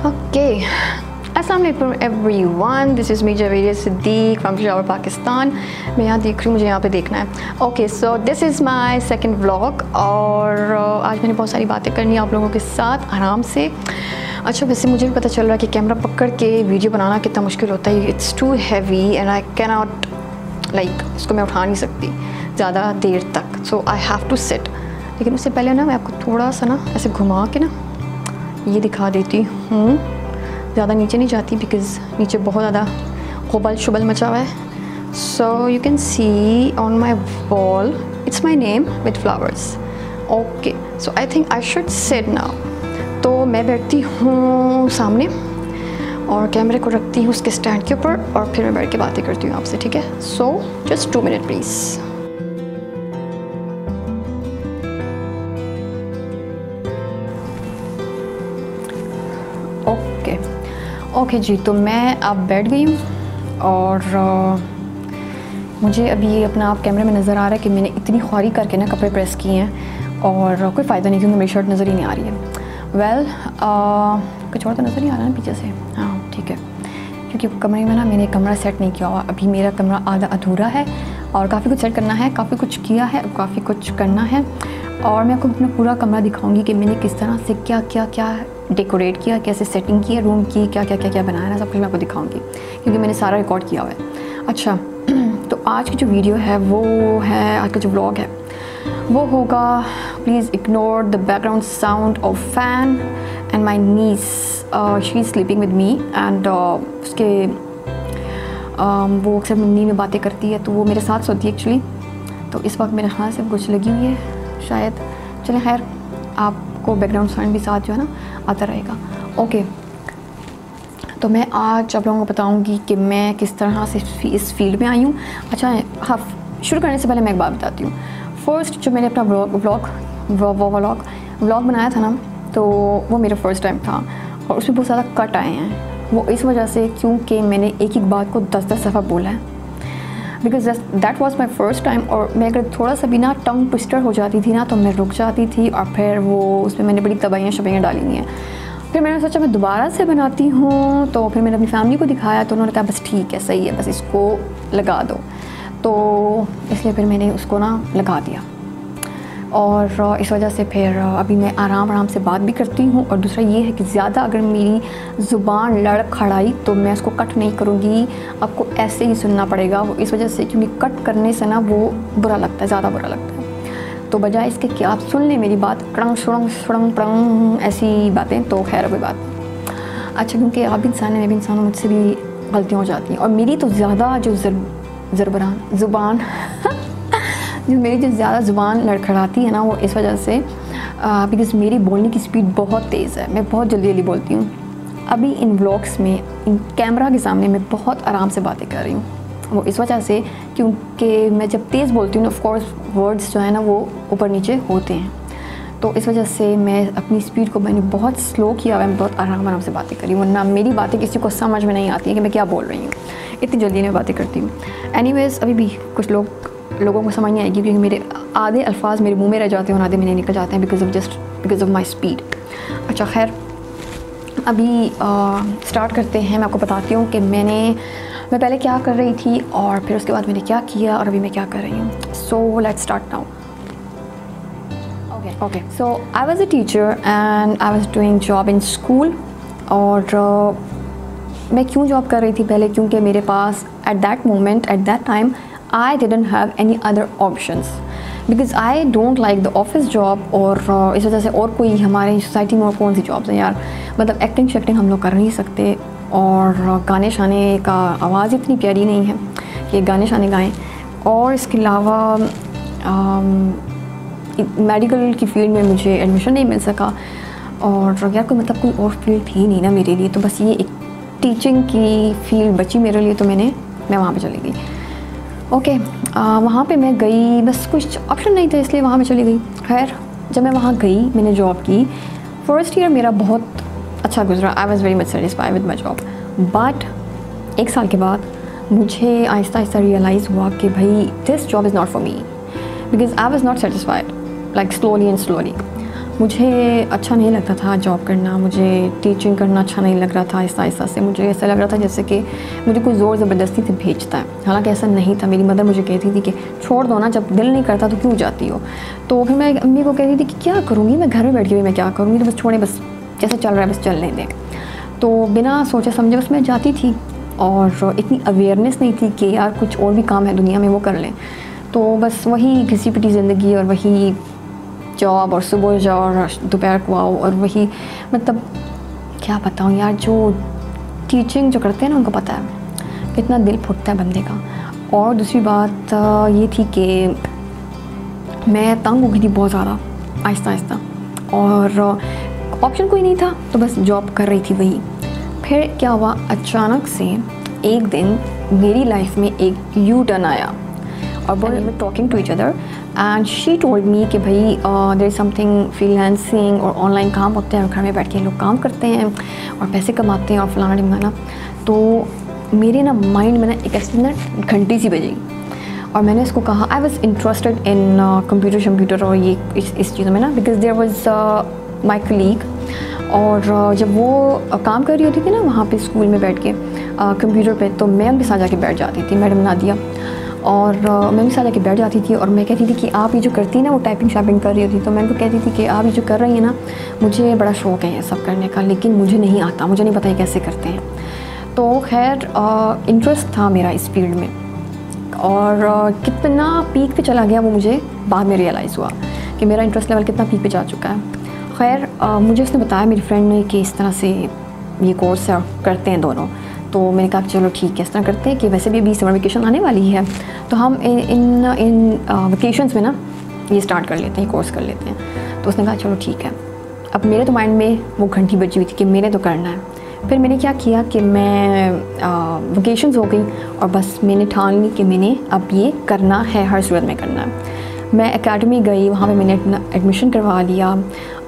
Okay, अस्सलाम वालेकुम everyone, this is me Javeria Siddique from Peshawar Pakistan. मैं यहाँ देख रही हूँ, मुझे यहाँ पे देखना है। Okay, so this is my second vlog और आज मैंने बहुत सारी बातें करनी है आप लोगों के साथ आराम से। अच्छा, वैसे मुझे भी पता चल रहा है कि कैमरा पकड़ के वीडियो बनाना कितना मुश्किल होता है। It's too heavy and I can not इसको मैं उठा नहीं सकती ज़्यादा देर तक, so I have to sit. लेकिन उससे पहले ना मैं आपको थोड़ा सा ना ऐसे घुमा के ना ये दिखा देती हूँ। ज़्यादा नीचे नहीं जाती बिकॉज़ नीचे बहुत ज़्यादा होबल शुबल मचा हुआ है। So you can see on my wall it's my name with flowers. Okay, so I think I should seat now. तो मैं बैठती हूँ सामने और कैमरे को रखती हूँ उसके स्टैंड के ऊपर और फिर मैं बैठ के बातें करती हूँ आपसे, ठीक है? So just 2 minute please. Okay ji, तो मैं अब बैठ गई हूँ और मुझे अभी अपना आप कैमरे में नज़र आ रहा है कि मैंने इतनी ख्वारी करके ना कपड़े प्रेस किए हैं और कोई फ़ायदा नहीं क्योंकि मेरी शर्ट नज़र ही नहीं आ रही है। वेल, कुछ और तो नज़र नहीं आ रहा ना पीछे से। हाँ ठीक है, क्योंकि कमरे में ना मैंने कमरा सेट नहीं किया हुआ। अभी मेरा कमरा आधा अधूरा है और काफ़ी कुछ सेट करना है, काफ़ी कुछ किया है, काफ़ी कुछ करना है। और मैं आपको अपना पूरा कमरा दिखाऊंगी कि मैंने किस तरह से क्या क्या क्या डेकोरेट किया, कैसे सेटिंग की है रूम की, क्या क्या क्या क्या बनाया है, सब कुछ मैं आपको दिखाऊंगी क्योंकि मैंने सारा रिकॉर्ड किया हुआ है। अच्छा, तो आज की जो वीडियो है वो है, आज का जो व्लॉग है वो होगा, please ignore the background sound of fan and my niece, she is sleeping with me and उसके वो अक्सर मम्मी में बातें करती है तो वो मेरे साथ सोती है एक्चुअली। तो इस वक्त मेरे हाथ से कुछ लगी हुई है शायद। चलें खैर, आपको बैकग्राउंड साउंड भी साथ जो है ना आता रहेगा। ओके, तो मैं आज आप लोगों को बताऊंगी कि मैं किस तरह से इस फील्ड में आई हूँ। अच्छा हाँ, शुरू करने से पहले मैं एक बात बताती हूँ। फर्स्ट जो मैंने अपना व्लॉग बनाया था ना, तो वो मेरा फ़र्स्ट टाइम था और उसमें बहुत ज़्यादा कट आए हैं। वो इस वजह से क्योंकि मैंने एक एक बात को 10-10 दफ़ा बोला है, because that was my first time. और मैं अगर थोड़ा सा भी ना टंग ट्विस्टर हो जाती थी ना तो मैं रुक जाती थी और फिर वो उसमें मैंने बड़ी तबाहियाँ शबाइयाँ डाली हुई हैं। फिर मैंने सोचा मैं दोबारा से बनाती हूँ, तो फिर मैंने अपनी फैमिली को दिखाया तो उन्होंने कहा बस ठीक है, सही है, बस इसको लगा दो। तो इसलिए फिर मैंने उसको ना लगा दिया और इस वजह से फिर अभी मैं आराम से बात भी करती हूँ। और दूसरा ये है कि ज़्यादा अगर मेरी ज़ुबान लड़खड़ाई तो मैं उसको कट नहीं करूँगी, आपको ऐसे ही सुनना पड़ेगा। वो इस वजह से क्योंकि कट करने से ना वो बुरा लगता है, ज़्यादा बुरा लगता है। तो बजाय इसके कि आप सुन लें मेरी बात कड़ंग शुड़ंग शुड़ंग प्रंग ऐसी बातें, तो खैर कोई बात नहीं। अच्छा, क्योंकि आप भी इंसान हैं, मैं भी इंसान हूँ, मुझसे भी गलतियाँ हो जाती हैं। और मेरी तो ज़्यादा जो ज़ुबान जो मेरी जो ज़्यादा ज़ुबान लड़खड़ाती है ना वो इस वजह से बिकॉज़ मेरी बोलने की स्पीड बहुत तेज़ है, मैं बहुत जल्दी बोलती हूँ। अभी इन व्लॉग्स में इन कैमरा के सामने मैं बहुत आराम से बातें कर रही हूँ, वो इस वजह से क्योंकि मैं जब तेज़ बोलती हूँ ना, ऑफ कोर्स वर्ड्स जो है ना वो ऊपर नीचे होते हैं। तो इस वजह से मैं अपनी स्पीड को मैंने बहुत स्लो किया हुआ है, मैं बहुत आराम से बातें करी, वरना मेरी बातें किसी को समझ में नहीं आती है कि मैं क्या बोल रही हूँ, इतनी जल्दी मैं बातें करती हूँ। एनीवेज़, अभी भी कुछ लोगों को समझ नहीं आएगी क्योंकि मेरे आधे अल्फाज मेरे मुंह में रह जाते हैं और आधे में निकल जाते हैं बिकॉज ऑफ माई स्पीड। अच्छा खैर, अभी स्टार्ट करते हैं। मैं आपको बताती हूँ कि मैं पहले क्या कर रही थी और फिर उसके बाद मैंने क्या किया और अभी मैं क्या कर रही हूँ। So let's start now. Okay, so I was a teacher and I was doing job in school. और मैं क्यों जॉब कर रही थी पहले, क्योंकि मेरे पास at that time I didn't have any other options because I don't like the office job। और इस वजह से और कोई हमारे सोसाइटी में और कौन सी जॉब्स हैं यार, मतलब एक्टिंग हम लोग कर नहीं सकते और गाने शाने का आवाज़ इतनी प्यारी नहीं है कि गाने शाने गाएं। और इसके अलावा मेडिकल की फील्ड में मुझे एडमिशन नहीं मिल सका और यार कोई मतलब कोई और फील्ड थी नहीं ना मेरे लिए, तो बस ये एक टीचिंग की फील्ड बची मेरे लिए, तो मैं वहाँ पर चली गई। ओके, वहाँ पे मैं गई, बस कुछ ऑप्शन नहीं था इसलिए वहाँ पे चली गई। खैर, जब मैं वहाँ गई मैंने जॉब की, फ़र्स्ट ईयर मेरा बहुत अच्छा गुजरा, I was very much satisfied with my job. But 1 साल के बाद मुझे आहिस्ता रियलाइज़ हुआ कि भाई this job is not for me because I was not satisfied, like slowly. मुझे अच्छा नहीं लगता था जॉब करना, मुझे टीचिंग करना अच्छा नहीं लग रहा था। आहिस्ता आहिस्ता से मुझे ऐसा लग रहा था जैसे कि मुझे कोई ज़ोर ज़बरदस्ती से भेजता है, हालांकि ऐसा नहीं था। मेरी मदर मुझे कहती थी कि छोड़ दो ना, जब दिल नहीं करता तो क्यों जाती हो। तो फिर मैं अम्मी को कहती थी कि क्या करूँगी मैं, घर में बैठ के भी मैं क्या करूँगी, तो बस छोड़े, बस जैसे चल रहा है बस चलने दें। तो बिना सोचे समझे बस मैं जाती थी, और इतनी अवेयरनेस नहीं थी कि यार कुछ और भी काम है दुनिया में वो कर लें। तो बस वही घिसी पिटी ज़िंदगी, और वही जॉब, और सुबह जाओ और दोपहर को आओ, और वही मतलब क्या बताऊँ यार, जो टीचिंग जो करते हैं ना उनको पता है कितना दिल फुटता है बंदे का। और दूसरी बात ये थी कि मैं तंग हो गई थी बहुत ज़्यादा आहिस्ता आहिस्ता, और ऑप्शन कोई नहीं था तो बस जॉब कर रही थी वही। फिर क्या हुआ, अचानक से एक दिन मेरी लाइफ में एक यू टर्न आया, और वो we talking to each other and she told me कि भाई देयर इज़ समथिंग फ्रीलांसिंग, और ऑनलाइन काम होते हैं, और घर में बैठ के लोग काम करते हैं और पैसे कमाते हैं और फलाना ढिमकाना। तो मेरे ना माइंड में ना एक ऐसी ना घंटी सी बजी, और मैंने इसको कहा, I was interested in computer और ये इस चीज़ों में ना, because there was my colleague, और जब वो काम कर रही होती थी ना वहाँ पे स्कूल में बैठ के कंप्यूटर पे, तो मैं उनके साथ जाके बैठ जाती थी, मैडम नादिया, और मैं उनके साथ जाके बैठ जाती थी। और मैं कहती थी कि आप ये जो करती ना, वो टाइपिंग शाइपिंग कर रही होती, तो मैं उनको कहती थी कि आप ये जो कर रही हैं ना, मुझे बड़ा शौक़ है ये सब करने का, लेकिन मुझे नहीं आता, मुझे नहीं पता ये कैसे करते हैं। तो खैर इंटरेस्ट था मेरा इस फील्ड में, और कितना पीक पे चला गया वो मुझे बाद में रियलाइज़ हुआ कि मेरा इंटरेस्ट लेवल कितना पीक पे जा चुका है। खैर मुझे उसने बताया, मेरी फ्रेंड ने, कि इस तरह से ये कोर्स करते हैं दोनों। तो मैंने कहा चलो ठीक है, इस तरह करते हैं कि वैसे भी अभी समर वेकेशन आने वाली है, तो हम इन वेकेशंस में ना ये स्टार्ट कर लेते हैं, कोर्स कर लेते हैं। तो उसने कहा चलो ठीक है। अब मेरे तो माइंड में वो घंटी बजी हुई थी कि मैंने तो करना है। फिर मैंने क्या किया कि मैं वेकेशंस हो गई, और बस मैंने ठान ली कि मैंने अब ये करना है, हर सूरत में करना है। मैं एकेडमी गई, वहाँ पे मैंने एडमिशन करवा लिया।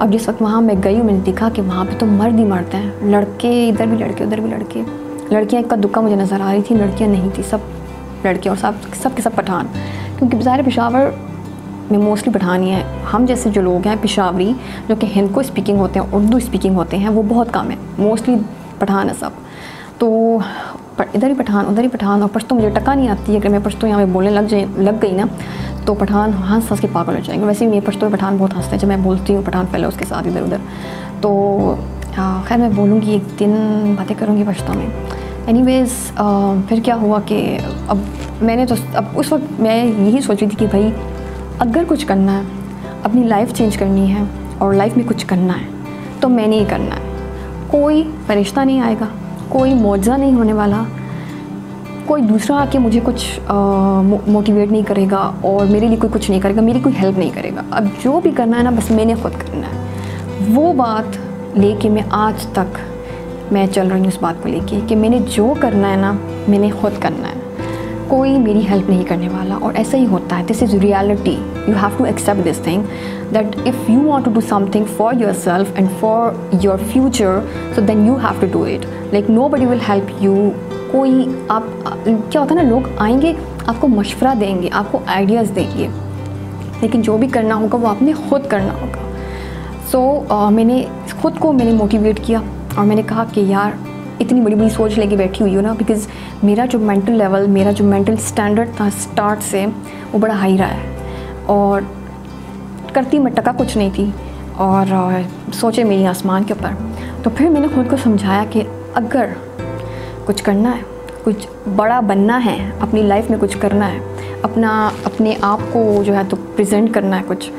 अब जिस वक्त वहाँ मैं गई, मैंने देखा कि वहाँ पे तो मर्द ही मर्द हैं, लड़के इधर भी लड़के उधर भी लड़के, लड़कियाँ इक्का दुक्का मुझे नज़र आ रही थी, लड़कियाँ नहीं थी, सब लड़के, और सब के सब पठान, क्योंकि ज़ाहिर पेशावर में मोस्टली पठान ही हैं। हम जैसे जो लोग हैं पेशावरी, जो कि हिंद को स्पीकिंग होते हैं, उर्दू स्पीकिंग होते हैं, वो बहुत कम है, मोस्टली पठान है सब। तो इधर ही पठान उधर ही पठान, और पश्तो मुझे टका नहीं आती है, अगर मैं पश्तो यहाँ पे बोलने लग गई ना, तो पठान हंस हंस के पागल हो जाएंगे। वैसे भी मेरे पश्तो पठान बहुत हंसते हैं जब मैं बोलती हूँ पठान फेलो उसके साथ इधर उधर। तो खैर मैं बोलूँगी, एक दिन बातें करूँगी पश्तो में। एनीवेज़ फिर क्या हुआ कि अब मैंने तो अब उस वक्त मैं यही सोच रही थी कि भाई अगर कुछ करना है, अपनी लाइफ चेंज करनी है और लाइफ में कुछ करना है, तो मैंने ही करना है। कोई फरिश्ता नहीं आएगा, कोई मौजज़ा नहीं होने वाला, कोई दूसरा आके मुझे कुछ मोटिवेट नहीं करेगा, और मेरे लिए कोई कुछ नहीं करेगा, मेरी कोई हेल्प नहीं करेगा। अब जो भी करना है ना, बस मैंने ख़ुद करना है। वो बात लेके मैं आज तक मैं चल रही हूँ, उस बात को लेके कि मैंने जो करना है ना, मैंने ख़ुद करना है, कोई मेरी हेल्प नहीं करने वाला। और ऐसा ही होता है, this is reality, you have to accept this thing that if you want to do something for yourself and for your future, so then you have to do it, like nobody will help you. कोई आप क्या होता है ना, लोग आएंगे आपको मशवरा देंगे, आपको आइडियाज़ देंगे, लेकिन जो भी करना होगा वो आपने ख़ुद करना होगा। सो मैंने ख़ुद को मोटिवेट किया, और मैंने कहा कि यार इतनी बड़ी बड़ी सोच लेके बैठी हुई हो ना, बिकॉज़ मेरा जो मेंटल लेवल, मेरा जो मेंटल स्टैंडर्ड था स्टार्ट से, वो बड़ा हाई रहा है, और करती मैं टका कुछ नहीं थी, और सोचे मेरी आसमान के ऊपर। तो फिर मैंने खुद को समझाया कि अगर कुछ करना है, कुछ बड़ा बनना है, अपनी लाइफ में कुछ करना है, अपने आप को जो है तो प्रेजेंट करना है कुछ,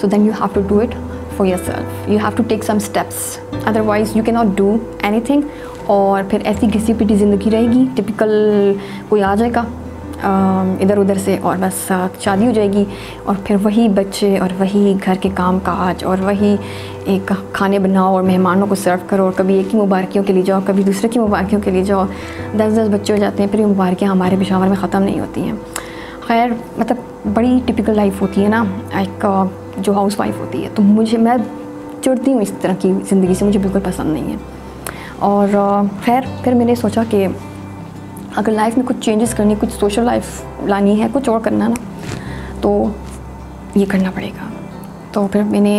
so then you have to do it for yourself, you have to take some steps, otherwise you can not do anything. और फिर ऐसी घिसी पिटी ज़िंदगी रहेगी, टिपिकल कोई आ जाएगा इधर उधर से, और बस शादी हो जाएगी, और फिर वही बच्चे और वही घर के काम काज, और वही एक खाने बनाओ और मेहमानों को सर्व करो, और कभी एक की मुबारकियों के लिए जाओ, कभी दूसरे की मुबारकियों के लिए जाओ, 10-10 बच्चे हो जाते हैं, फिर ये मुबारकियाँ हमारे पेशावर में ख़त्म नहीं होती हैं। खैर मतलब बड़ी टिपिकल लाइफ होती है ना एक जो हाउस वाइफ होती है। तो मैं चिढ़ती हूँ इस तरह की ज़िंदगी से, मुझे बिल्कुल पसंद नहीं है। और खैर फिर मैंने सोचा कि अगर लाइफ में कुछ चेंजेस करनी, कुछ सोशल लाइफ लानी है, कुछ और करना ना, तो ये करना पड़ेगा। तो फिर मैंने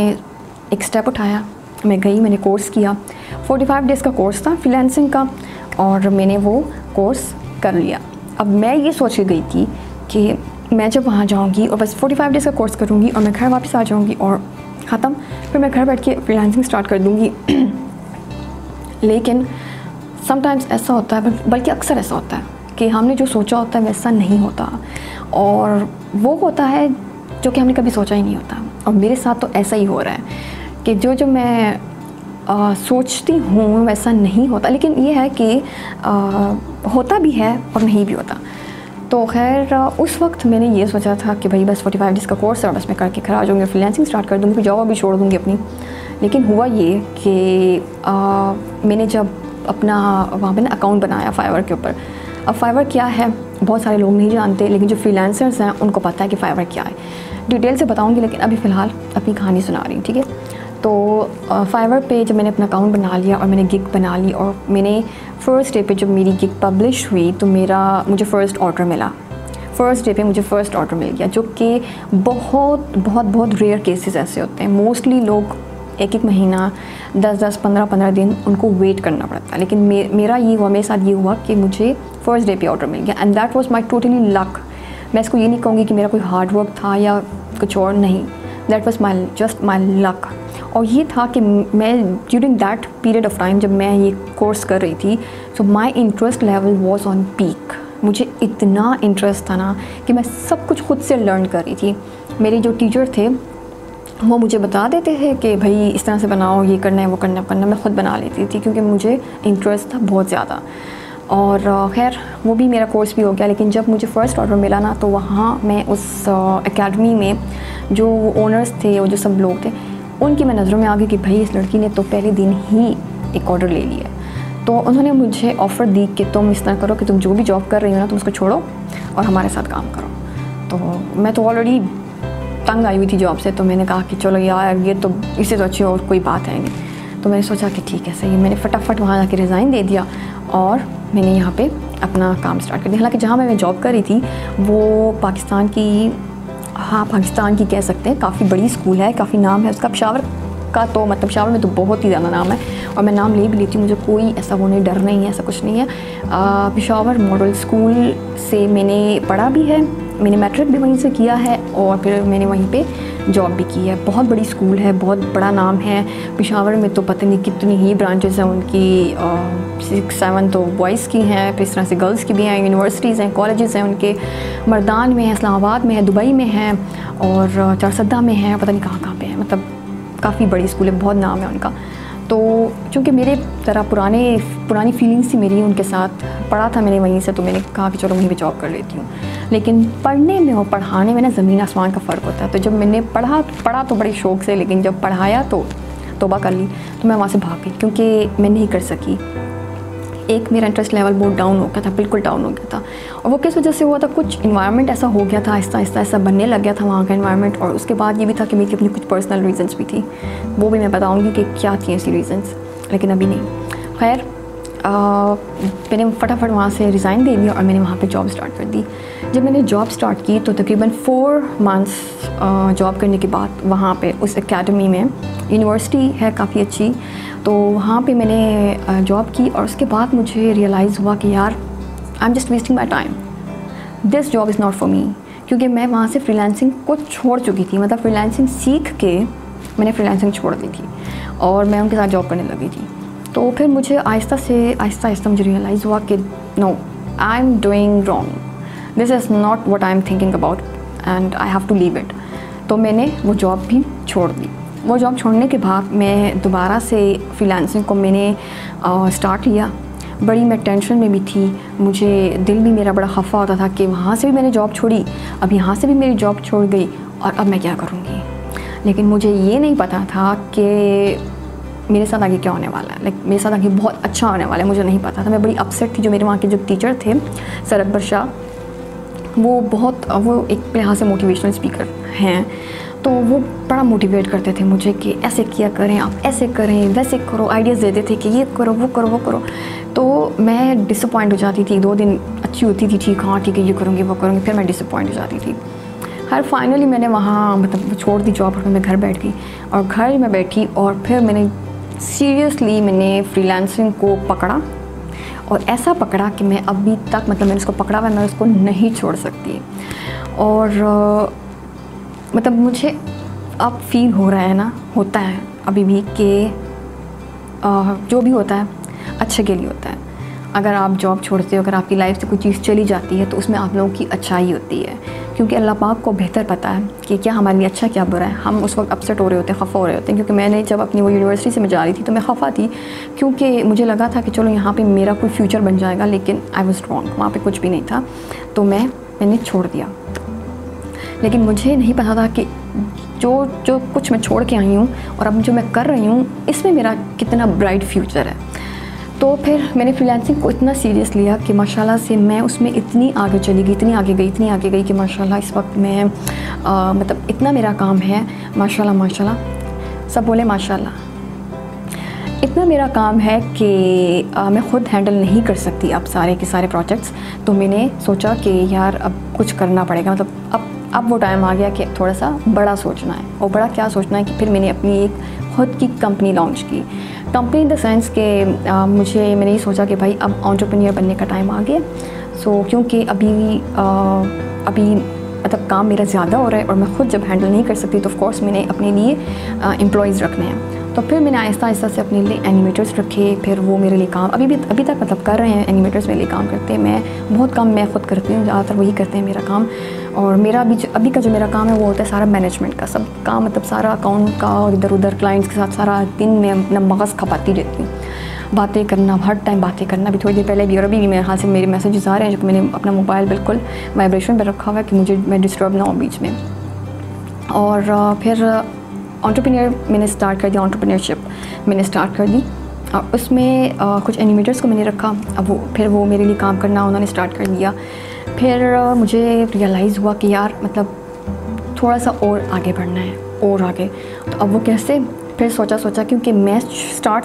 एक स्टेप उठाया, मैं गई, मैंने कोर्स किया। 45 डेज़ का कोर्स था फ्रीलांसिंग का, और मैंने वो कोर्स कर लिया। अब मैं ये सोच के गई थी कि मैं जब वहाँ जाऊँगी और बस 45 डेज़ का कोर्स करूँगी और मैं घर वापस आ जाऊँगी और ख़त्म, फिर मैं घर बैठ के फ्रीलांसिंग स्टार्ट कर दूँगी। लेकिन समटाइम्स ऐसा होता है, बल्कि अक्सर ऐसा होता है कि हमने जो सोचा होता है वैसा नहीं होता, और वो होता है जो कि हमने कभी सोचा ही नहीं होता। और मेरे साथ तो ऐसा ही हो रहा है कि जो मैं सोचती हूँ वैसा नहीं होता, लेकिन ये है कि होता भी है और नहीं भी होता। तो खैर उस वक्त मैंने ये सोचा था कि भाई बस 45 डेज़ का कोर्स है, बस मैं करके घर आ जाऊँगी, फ्रीलांसिंग स्टार्ट कर दूँगी, फिर जॉब भी छोड़ दूँगी अपनी। लेकिन हुआ ये कि मैंने जब अपना वहाँ पे ना अकाउंट बनाया फाइवर के ऊपर। अब फाइवर क्या है बहुत सारे लोग नहीं जानते, लेकिन जो फ्रीलांसर्स हैं उनको पता है कि फाइवर क्या है। डिटेल से बताऊँगी, लेकिन अभी फ़िलहाल अपनी कहानी सुना रही हूँ, ठीक है। तो फाइवर पे जब मैंने अपना अकाउंट बना लिया और मैंने गिग बना ली, और मैंने फ़र्स्ट डे पे जब मेरी गिग पब्लिश हुई तो मुझे फ़र्स्ट ऑर्डर मिला। फ़र्स्ट डे पे मुझे फ़र्स्ट ऑर्डर मिल गया, जो कि बहुत रेयर केसेस ऐसे होते हैं। मोस्टली लोग एक महीना, 10 15 दिन उनको वेट करना पड़ता है, लेकिन मेरे साथ ये हुआ कि मुझे फ़र्स्ट डे पे ऑर्डर मिल गया। And that was my totally luck. मैं इसको ये नहीं कहूँगी कि मेरा कोई हार्ड वर्क था या कुछ और, नहीं, that was just my luck. और ये था कि मैं during that period of time जब मैं ये कोर्स कर रही थी, so my interest level was on peak. मुझे इतना इंटरेस्ट था ना कि मैं सब कुछ खुद से लर्न कर रही थी। मेरे जो टीचर थे वो मुझे बता देते थे कि भाई इस तरह से बनाओ, ये करना है, वो करना है, मैं ख़ुद बना लेती थी क्योंकि मुझे इंटरेस्ट था बहुत ज़्यादा। और खैर वो भी मेरा कोर्स भी हो गया। लेकिन जब मुझे फ़र्स्ट ऑर्डर मिला ना, तो वहाँ मैं उस एकेडमी में जो ओनर्स थे, वो जो सब लोग थे, उनकी मैं नज़रों में आ गई कि भाई इस लड़की ने तो पहले दिन ही एक ऑर्डर ले लिया। तो उन्होंने मुझे ऑफ़र दी कि तुम इस तरह करो कि तुम जो भी जॉब कर रही हो ना, तुम उसको छोड़ो और हमारे साथ काम करो। तो मैं तो ऑलरेडी तंग आई हुई थी जॉब से, तो मैंने कहा कि चलो यार ये तो इससे तो अच्छी और कोई बात है नहीं। तो मैंने सोचा कि ठीक है सही है, मैंने फटाफट वहाँ जाके रिज़ाइन दे दिया और मैंने यहाँ पे अपना काम स्टार्ट कर दिया। हालांकि जहाँ मैं जॉब कर रही थी वो पाकिस्तान की कह सकते हैं, काफ़ी बड़ी स्कूल है, काफ़ी नाम है उसका। पेशावर का तो मतलब पेशावर में तो बहुत ही ज़्यादा नाम है, और मैं नाम ले भी लेती हूँ, मुझे कोई ऐसा वो नहीं, डर नहीं है, ऐसा कुछ नहीं है। पेशावर मॉडल स्कूल से मैंने पढ़ा भी है, मैंने मैट्रिक भी वहीं से किया है और फिर मैंने वहीं पे जॉब भी की है। बहुत बड़ी स्कूल है, बहुत बड़ा नाम है पेशावर में, तो पता नहीं कितनी ही ब्रांचेस हैं उनकी, 6-7 तो बॉयज़ की हैं, फिर इस तरह से गर्ल्स की भी हैं, यूनिवर्सिटीज़ हैं, कॉलेजेस हैं उनके, मर्दान में है, इस्लामाबाद में है, दुबई में है और चारसद्दा में है, पता नहीं कहाँ पे है। मतलब काफ़ी बड़ी स्कूल है, बहुत नाम है उनका। तो चूँकि मेरे तरह पुरानी फीलिंग्स थी मेरी उनके साथ, पढ़ा था मैंने वहीं से, तो मैंने कहा कि चलो वहीं पे जॉब कर लेती हूँ। लेकिन पढ़ने में और पढ़ाने में ना ज़मीन आसमान का फ़र्क होता है। तो जब मैंने पढ़ा तो बड़े शौक़ से, लेकिन जब पढ़ाया तो तौबा कर ली, तो मैं वहाँ से भाग गई क्योंकि मैं नहीं कर सकी। एक मेरा इंटरेस्ट लेवल बहुत डाउन हो गया था, बिल्कुल डाउन हो गया था। और वो किस वजह से हुआ था, कुछ इन्वायरमेंट ऐसा हो गया था, आहिस्ता आहिस्ता ऐसा बनने लग गया था वहाँ का इन्वायरमेंट। और उसके बाद ये भी था कि मेरी अपनी कुछ पर्सनल रीजंस भी थी, वो भी मैं बताऊँगी कि क्या थी ऐसी रीजंस, लेकिन अभी नहीं। खैर मैंने फटाफट वहाँ से रिज़ाइन दे दिया और मैंने वहाँ पे जॉब स्टार्ट कर दी। जब मैंने जॉब स्टार्ट की तो तकरीबन 4 मंथ्स जॉब करने के बाद वहाँ पे उस एकेडमी में, यूनिवर्सिटी है काफ़ी अच्छी, तो वहाँ पे मैंने जॉब की। और उसके बाद मुझे रियलाइज़ हुआ कि यार I am just wasting my time, this job is not for me. क्योंकि मैं वहाँ से फ्रीलांसिंग को छोड़ चुकी थी, मतलब फ्रीलांसिंग सीख के मैंने फ्रीलांसिंग छोड़ दी थी और मैं उनके साथ जॉब करने लगी थी। तो फिर मुझे आहिस्ता मुझे रियलाइज़ हुआ कि no, I am doing wrong, this is not what I am thinking about and I have to leave it. तो मैंने वो जॉब भी छोड़ दी। वो जॉब छोड़ने के बाद मैं दोबारा से फ्रीलांसिंग को मैंने स्टार्ट लिया। बड़ी मैं टेंशन में भी थी, मुझे दिल भी मेरा बड़ा खफा होता था कि वहाँ से भी मैंने जॉब छोड़ी, अब यहाँ से भी मेरी जॉब छोड़ गई और अब मैं क्या करूँगी। लेकिन मुझे ये नहीं पता था कि मेरे साथ आगे क्या होने वाला है, मेरे साथ आगे बहुत अच्छा होने वाला है, मुझे नहीं पता था। मैं बड़ी अपसेट थी। जो मेरे वहाँ के जो टीचर थे सर अकबर शाह, वो एक लिहाज से मोटिवेशनल स्पीकर हैं, तो वो बड़ा मोटिवेट करते थे मुझे कि ऐसे किया करें, आप ऐसे करें, वैसे करो, आइडियाज़ देते थे कि ये करो, वो करो, वो करो। तो मैं डिसअपॉइंट हो जाती थी। 2 दिन अच्छी होती थी, ठीक हाँ ठीक है ये करूँगी वो करूँगी, फिर मैं डिसअपॉइंट हो जाती थी। खैर फाइनली मैंने वहाँ मतलब छोड़ दी जॉब और मैं घर बैठ गई, और घर में बैठी और फिर मैंने सीरियसली मैंने फ्रीलांसिंग को पकड़ा, और ऐसा पकड़ा कि मैं अभी तक मतलब मैंने उसको पकड़ा हुआ, मैं उसको नहीं छोड़ सकती। और मतलब मुझे अब फील हो रहा है ना, होता है अभी भी कि जो भी होता है अच्छे के लिए होता है। अगर आप जॉब छोड़ते हो, अगर आपकी लाइफ से कोई चीज़ चली जाती है तो उसमें आप लोगों की अच्छाई होती है, क्योंकि अल्लाह पाक को बेहतर पता है कि क्या हमारे लिए अच्छा क्या बुरा है। हम उस वक्त अपसेट हो रहे होते हैं, खफा हो रहे होते हैं, क्योंकि मैंने जब अपनी वो यूनिवर्सिटी से मैं जा रही थी तो मैं खफा थी, क्योंकि मुझे लगा था कि चलो यहाँ पे मेरा कोई फ्यूचर बन जाएगा, लेकिन आई वाज रॉन्ग, वहाँ पे कुछ भी नहीं था। तो मैंने छोड़ दिया, लेकिन मुझे नहीं पता था कि जो कुछ मैं छोड़ के आई हूँ और अब जो मैं कर रही हूँ इसमें मेरा कितना ब्राइट फ्यूचर है। तो फिर मैंने फ्रीलांसिंग को इतना सीरियस लिया कि माशाल्लाह से मैं उसमें इतनी आगे चली गई, इतनी आगे गई कि माशाल्लाह इस वक्त मैं मतलब इतना मेरा काम है, माशाल्लाह माशाल्लाह, सब बोले माशाल्लाह, इतना मेरा काम है कि मैं ख़ुद हैंडल नहीं कर सकती अब सारे के सारे प्रोजेक्ट्स। तो मैंने सोचा कि यार अब कुछ करना पड़ेगा, मतलब अब वो टाइम आ गया कि थोड़ा सा बड़ा सोचना है। और बड़ा क्या सोचना है कि फिर मैंने अपनी एक ख़ुद की कंपनी लॉन्च की। कंपनी इन द सेंस के मैंने ये सोचा कि भाई अब एंटरप्रेन्योर बनने का टाइम आ गया। सो क्योंकि अभी मतलब काम मेरा ज़्यादा हो रहा है और मैं ख़ुद जब हैंडल नहीं कर सकती तो ऑफ कोर्स मैंने अपने लिए एम्प्लॉयज़ रखने हैं। तो फिर मैंने आहिस्ता से अपने लिए एनिमेटर्स रखे, फिर वो मेरे लिए काम अभी तक मतलब कर रहे हैं, एनिमेटर्स मेरे लिए काम करते हैं। मैं बहुत कम मैं ख़ुद करती हूँ, ज़्यादातर वही करते हैं मेरा काम। और मेरा अभी का जो मेरा काम है वो होता है सारा मैनेजमेंट का, सब काम मतलब सारा अकाउंट का और इधर उधर क्लाइंट्स के साथ सारा दिन मैं अपना मगज़ खपाती रहती हूँ, बातें करना, हर टाइम बातें करना। अभी थोड़ी देर पहले भी और अभी भी मेरे हाथ से मेरे मैसेजेस आ रहे हैं, जो मैंने अपना मोबाइल बिल्कुल वाइब्रेशन पर रखा हुआ है कि मैं डिस्टर्ब ना हो बीच में। और फिर एंटरप्रेन्योर मैंने स्टार्ट कर दिया, एंटरप्रेन्योरशिप मैंने स्टार्ट कर दी, और उसमें कुछ एनिमेटर्स को मैंने रखा। अब फिर वो मेरे लिए काम करना उन्होंने स्टार्ट कर दिया। फिर मुझे रियलाइज़ हुआ कि यार मतलब थोड़ा सा और आगे बढ़ना है, और आगे। तो अब वो कैसे, फिर सोचा क्योंकि मैं स्टार्ट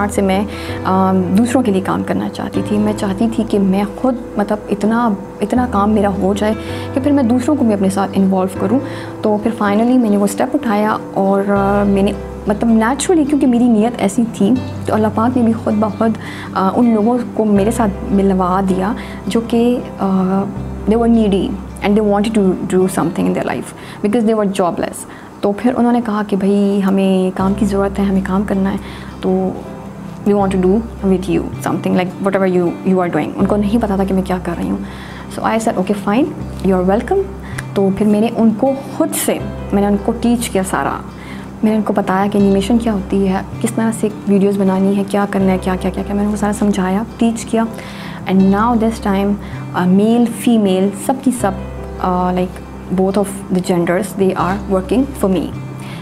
से मैं दूसरों के लिए काम करना चाहती थी। मैं चाहती थी कि मैं खुद मतलब इतना काम मेरा हो जाए कि फिर मैं दूसरों को भी अपने साथ इन्वॉल्व करूं। तो फिर फाइनली मैंने वो स्टेप उठाया, और मैंने मतलब नेचुरली क्योंकि मेरी नीयत ऐसी थी, तो अल्लाह पाक ने भी ख़ुद ब खुद उन लोगों को मेरे साथ मिलवा दिया जो कि they were needy and they wanted to do something in their life because they were jobless. तो फिर उन्होंने कहा कि भाई हमें काम की ज़रूरत है, हमें काम करना है, तो we want to do with you something like whatever you are doing. उनको नहीं पता था कि मैं क्या कर रही हूँ। So I said okay fine, you are welcome. तो फिर मैंने उनको खुद से उनको टीच किया सारा। मैंने उनको बताया कि एनिमेशन क्या होती है, किस तरह से वीडियोस बनानी है, क्या करना है, क्या मैंने उनको सारा समझाया, टीच किया। And now this time male female सबकी सब like both of the genders, they are working for me.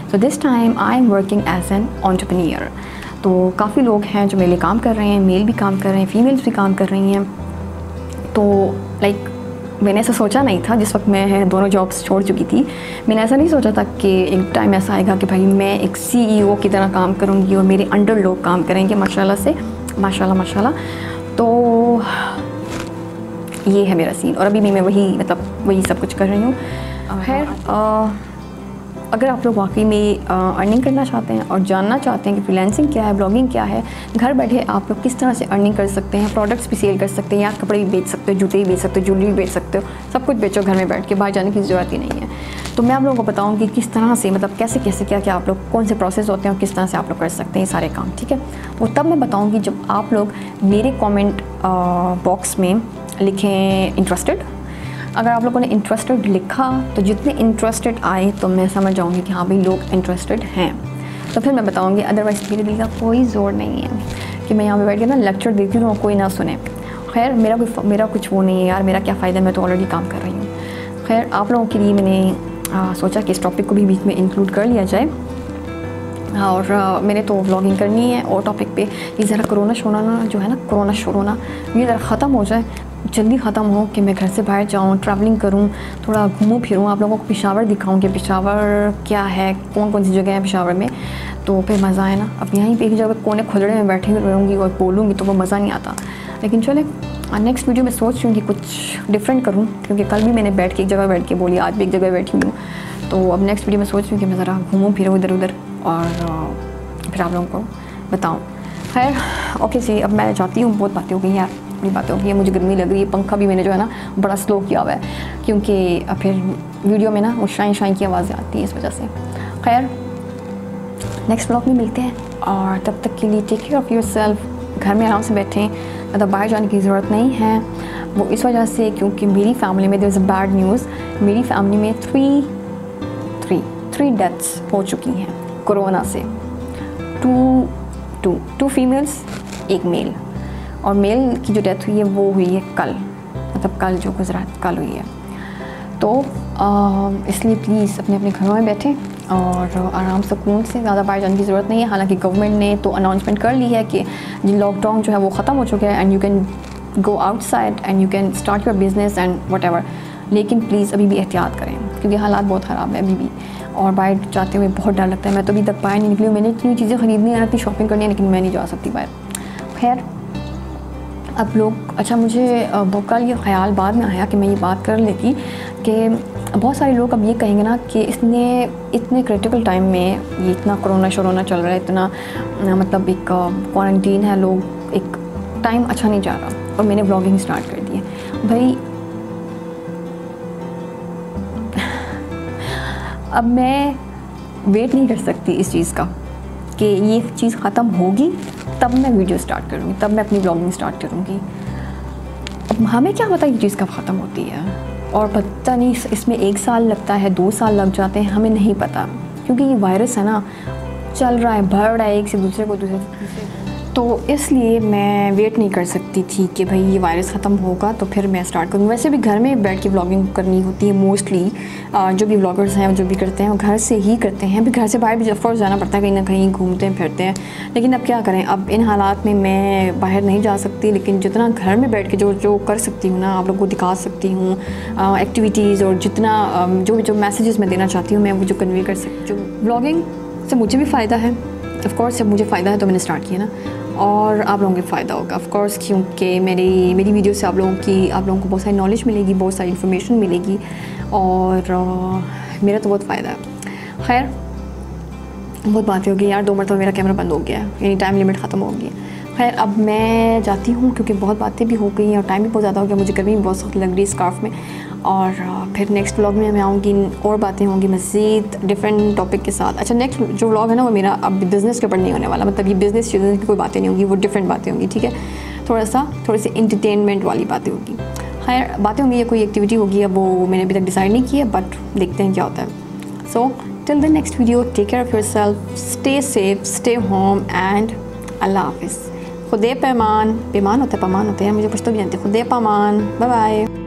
So this time I am working as an entrepreneur. तो काफ़ी लोग हैं जो मेरे लिए काम कर रहे हैं, मेल भी काम कर रहे हैं, फीमेल्स भी काम कर रही हैं। तो लाइक मैंने ऐसा सोचा नहीं था जिस वक्त मैं दोनों जॉब्स छोड़ चुकी थी। मैंने ऐसा नहीं सोचा था कि एक टाइम ऐसा आएगा कि भाई मैं एक CEO की तरह काम करूँगी और मेरे अंडर लोग काम करेंगे माशाल्लाह से, माशाल्लाह। तो ये है मेरा सीन, और अभी भी मैं वही सब कुछ कर रही हूँ। खैर अगर आप लोग वाकई में अर्निंग करना चाहते हैं और जानना चाहते हैं कि फ्रीलांसिंग क्या है, ब्लॉगिंग क्या है, घर बैठे आप लोग किस तरह से अर्निंग कर सकते हैं, प्रोडक्ट्स भी सेल कर सकते हैं, या कपड़े भी बेच सकते हो, जूते भी बेच सकते हो, ज्वेलरी भी बेच सकते हो, सब कुछ बेचो घर में बैठ के, बाहर जाने की ज़रूरत ही नहीं है। तो मैं आप लोगों को बताऊँगी किस तरह से मतलब कैसे क्या आप लोग कौन से प्रोसेस होते हैं और किस तरह से आप लोग कर सकते हैं ये सारे काम, ठीक है। वो तब मैं बताऊँगी जब आप लोग मेरे कॉमेंट बॉक्स में लिखें इंटरेस्टेड। अगर आप लोगों ने इंटरेस्टेड लिखा तो जितने इंटरेस्टेड आए तो मैं समझ जाऊँगी कि हाँ भाई लोग इंटरेस्टेड हैं, तो फिर मैं बताऊँगी। अदरवाइज़ मेरे दिल का कोई ज़ोर नहीं है कि मैं यहाँ पे बैठ के ना लेक्चर देती हूँ और कोई ना सुने। खैर मेरा कुछ वो नहीं है यार, मेरा क्या फ़ायदा, मैं तो ऑलरेडी काम कर रही हूँ। खैर आप लोगों के लिए मैंने सोचा कि इस टॉपिक को भी बीच में इंक्लूड कर लिया जाए। और मैंने तो व्लॉगिंग करनी है और टॉपिक पे ये ज़रा कोरोना जो है ना, कोरोना ये ज़रा ख़त्म हो जाए, जल्दी ख़त्म हो कि मैं घर से बाहर जाऊँ, ट्रैवलिंग करूँ, थोड़ा घूमूँ फिरूँ, आप लोगों को पेशावर दिखाऊँ कि पेशावर क्या है, कौन सी जगह है पेशावर में, तो फिर मज़ा आए ना। अब यहीं पे एक जगह कोने खुदड़े में बैठी रहूँगी और बोलूँगी तो वो मज़ा नहीं आता। लेकिन चले नेक्स्ट वीडियो में सोच रही हूँ कि कुछ डिफरेंट करूँ, क्योंकि कल भी मैंने बैठ के एक जगह बैठ के बोली, आज भी एक जगह बैठी हूँ। तो अब नेक्स्ट वीडियो में सोच रही हूँ कि मैं ज़रा घूमूँ फिरूँ इधर उधर और फिर आप लोगों को बताऊँ। खैर ओके जी, अब मैं जाती हूँ, बहुत बातें हो गई यार, बड़ी बातें हो गई हैं, मुझे गर्मी लग रही है। पंखा भी मैंने जो है ना बड़ा स्लो किया हुआ है, क्योंकि फिर वीडियो में ना वो शाइन शाइन की आवाज़ें आती हैं इस वजह से। खैर नेक्स्ट ब्लॉग में मिलते हैं, और तब तक के लिए टेक केयर ऑफ़ योरसेल्फ। घर में आराम से बैठें, ज़्यादा बाहर जाने की ज़रूरत नहीं है। वो इस वजह से क्योंकि मेरी फैमिली में there is a bad news. मेरी फैमिली में थ्री डेथ्स हो चुकी हैं कोरोना से। टू फीमेल्स, एक मेल, और मेल की जो डेथ हुई है वो हुई है कल, मतलब कल जो गुजरा कल हुई है। तो इसलिए प्लीज़ अपने अपने घरों में बैठें और आराम सुकून से, ज़्यादा बाहर जाने की ज़रूरत नहीं है। हालांकि गवर्नमेंट ने तो अनाउंसमेंट कर ली है कि लॉकडाउन जो है वो ख़त्म हो चुका है and you can go outside and you can start your business and whatever. लेकिन प्लीज़ अभी भी एहतियात करें, क्योंकि हालात बहुत ख़राब है अभी भी, और बाहर जाते हुए बहुत डर लगता है। मैं तो अभी तक बाहर नहीं निकली हूँ, मैंने इतनी चीज़ें ख़रीदनी है, इतनी शॉपिंग करनी है, लेकिन मैं नहीं जा सकती बाहर। खैर अब लोग, अच्छा मुझे कल ये ख़्याल बाद में आया कि मैं ये बात कर लेती कि बहुत सारे लोग अब ये कहेंगे ना कि इतने क्रिटिकल टाइम में, ये इतना कोरोना शोरोना चल रहा है, इतना मतलब एक क्वारंटीन है, लोग एक टाइम अच्छा नहीं जा रहा और मैंने व्लॉगिंग स्टार्ट कर दी है। भाई अब मैं वेट नहीं कर सकती इस चीज़ का कि ये चीज़ ख़त्म होगी तब मैं वीडियो स्टार्ट करूँगी, तब मैं अपनी व्लॉगिंग स्टार्ट करूँगी। अब हमें क्या पता ये चीज़ कब ख़त्म होती है, और पता नहीं इसमें 1 साल लगता है, 2 साल लग जाते हैं, हमें नहीं पता, क्योंकि ये वायरस है ना, चल रहा है, बढ़ रहा है एक से दूसरे को, दूसरे से। तो इसलिए मैं वेट नहीं कर सकती थी कि भाई ये वायरस ख़त्म होगा तो फिर मैं स्टार्ट करूँगी। वैसे भी घर में बैठ के व्लॉगिंग करनी होती है मोस्टली, जो भी व्लॉगर्स हैं जो भी करते हैं वो घर से ही करते हैं। भी घर से बाहर भी ऑफकोर्स जाना पड़ता है, कहीं ना कहीं घूमते हैं फिरते हैं, लेकिन अब क्या करें, अब इन हालात में मैं बाहर नहीं जा सकती। लेकिन जितना घर में बैठ के जो कर सकती हूँ ना, आप लोगों को दिखा सकती हूँ एक्टिविटीज़, और जितना जो मैसेजेस मैं देना चाहती हूँ मैं वो जो कन्वे कर सकती हूँ। व्लॉगिंग से मुझे भी फ़ायदा है ऑफकोर्स, जब मुझे फ़ायदा है तो मैंने स्टार्ट किया ना, और आप लोगों को फ़ायदा होगा ऑफकोर्स, क्योंकि मेरी वीडियो से आप लोगों को बहुत सारी नॉलेज मिलेगी, बहुत सारी इन्फॉर्मेशन मिलेगी, और मेरा तो बहुत फ़ायदा है। खैर बहुत बातें हो गई यार, 2 मरतबा मेरा कैमरा बंद हो गया, यानी टाइम लिमिट ख़त्म हो गई है। खैर अब मैं जाती हूँ, क्योंकि बहुत बातें भी हो गई हैं और टाइम भी बहुत ज़्यादा हो गया, मुझे गर्मी भी बहुत सख्त लग रही है स्कार्फ में। और फिर नेक्स्ट व्लॉग में मैं आऊँगी, और बातें होंगी मज़ीद डिफरेंट टॉपिक के साथ। अच्छा नेक्स्ट जो व्लॉग है ना वो मेरा अब बिज़नेस के ऊपर नहीं होने वाला, मतलब ये बिज़नेस की कोई बातें नहीं होंगी, वो डिफरेंट बातें होंगी, ठीक है, थोड़ी सी इंटरटेनमेंट वाली बातें होगी। खैर बातें होंगी या कोई एक्टिविटी होगी, अब वो मैंने अभी तक डिसाइड नहीं किया, बट देखते हैं क्या होता है। So till the next video, take care of yourself, stay safe, stay home and अल्लाह हाफिज़। खुदे पैमान होता है, मुझे कुछ तो भी जानते, खुदे पैमान, बाय बाय।